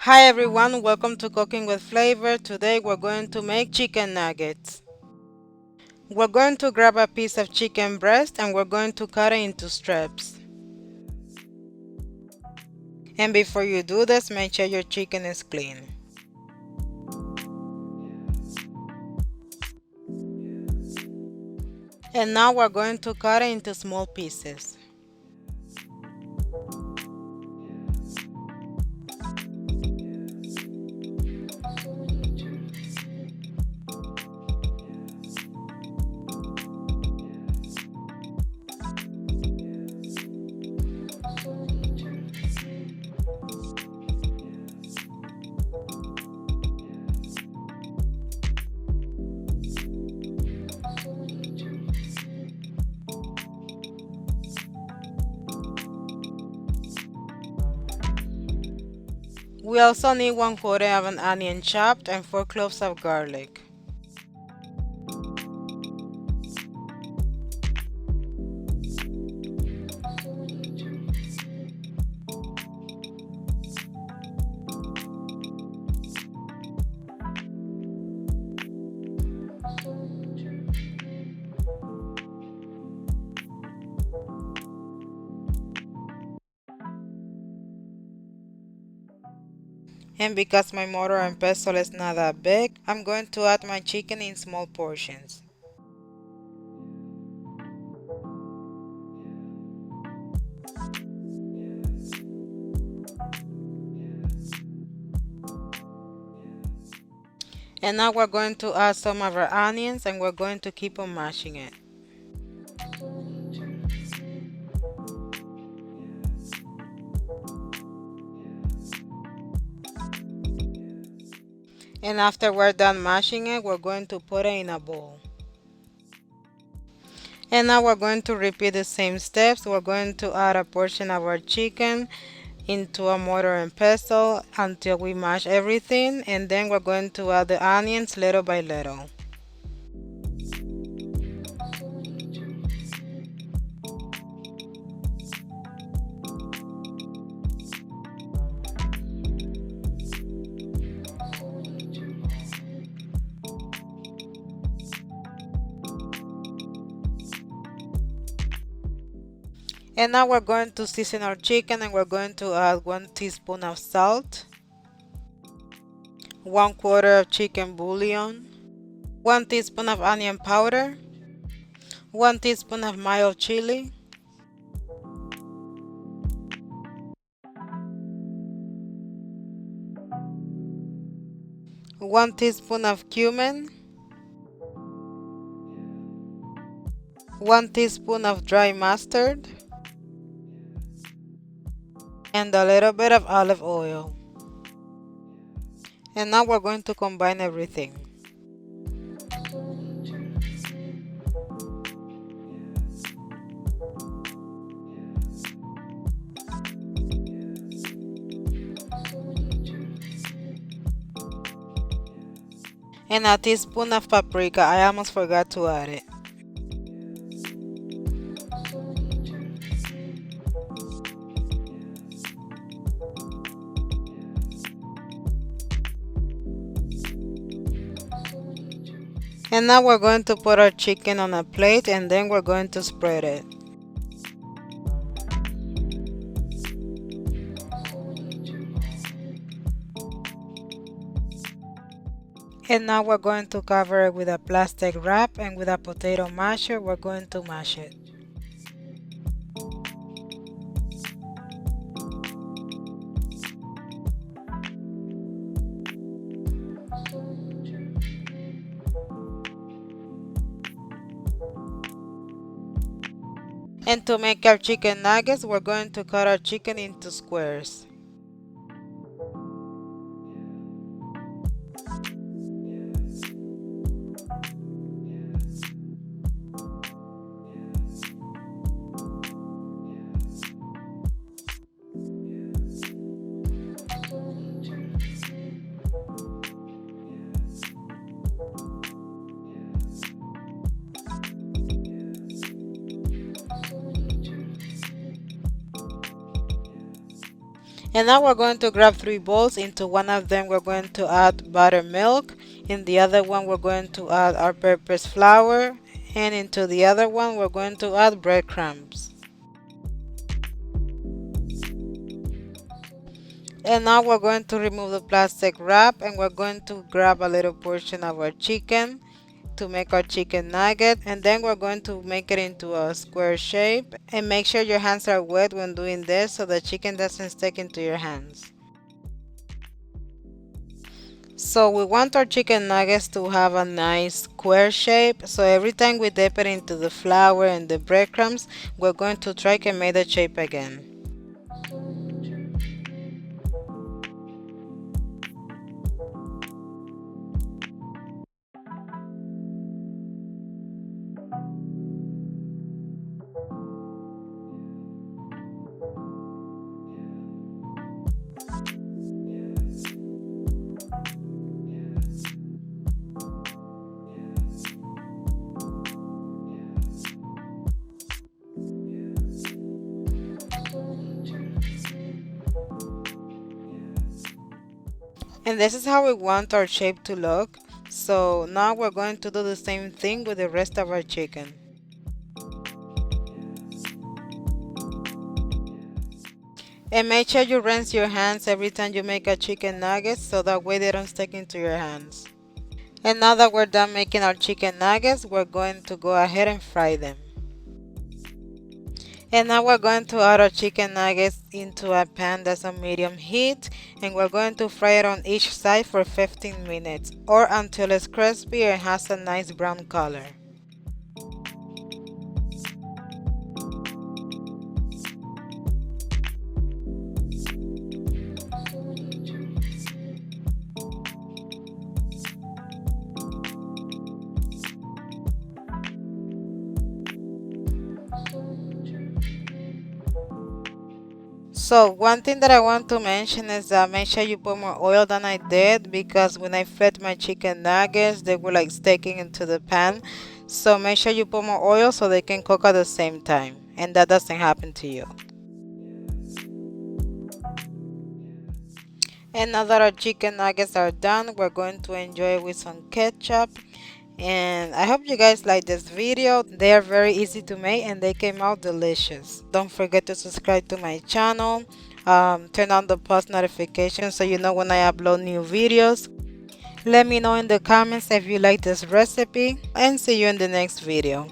Hi everyone, welcome to Cooking with Flavor. Today we're going to make chicken nuggets. We're going to grab a piece of chicken breast and we're going to cut it into strips. And before you do this, make sure your chicken is clean. And now we're going to cut it into small pieces. We also need 1/4 of an onion chopped and 4 cloves of garlic. And because my mortar and pestle is not that big, I'm going to add my chicken in small portions. And now we're going to add some of our onions and we're going to keep on mashing it. And after we're done mashing it, we're going to put it in a bowl. And now we're going to repeat the same steps. We're going to add a portion of our chicken into a mortar and pestle until we mash everything. And then we're going to add the onions little by little. And now we're going to season our chicken and we're going to add 1 teaspoon of salt, 1/4 of chicken bouillon, 1 teaspoon of onion powder, 1 teaspoon of mild chili, 1 teaspoon of cumin, 1 teaspoon of dry mustard, and a little bit of olive oil. And now we're going to combine everything. And a teaspoon of paprika. I almost forgot to add it. And now we're going to put our chicken on a plate and then we're going to spread it. And now we're going to cover it with a plastic wrap and with a potato masher we're going to mash it. And to make our chicken nuggets, we're going to cut our chicken into squares. And now we're going to grab three bowls. Into one of them we're going to add buttermilk. In the other one we're going to add our purpose flour. And into the other one we're going to add breadcrumbs. And now we're going to remove the plastic wrap and we're going to grab a little portion of our chicken to make our chicken nugget, and then we're going to make it into a square shape, and make sure your hands are wet when doing this so the chicken doesn't stick into your hands. So we want our chicken nuggets to have a nice square shape, so every time we dip it into the flour and the breadcrumbs we're going to try and make the shape again. And this is how we want our shape to look. So now we're going to do the same thing with the rest of our chicken. And make sure you rinse your hands every time you make a chicken nuggets so that way they don't stick into your hands. And now that we're done making our chicken nuggets, we're going to go ahead and fry them. And now we're going to add our chicken nuggets into a pan that's on medium heat, and we're going to fry it on each side for 15 minutes or until it's crispy and has a nice brown color. So one thing that I want to mention is that make sure you put more oil than I did, because when I fed my chicken nuggets they were like sticking into the pan. So make sure you put more oil so they can cook at the same time and that doesn't happen to you. And now that our chicken nuggets are done, we're going to enjoy it with some ketchup. And I hope you guys like this video. They are very easy to make and they came out delicious. Don't forget to subscribe to my channel. Turn on the post notifications so you know when I upload new videos. Let me know in the comments if you like this recipe, and see you in the next video.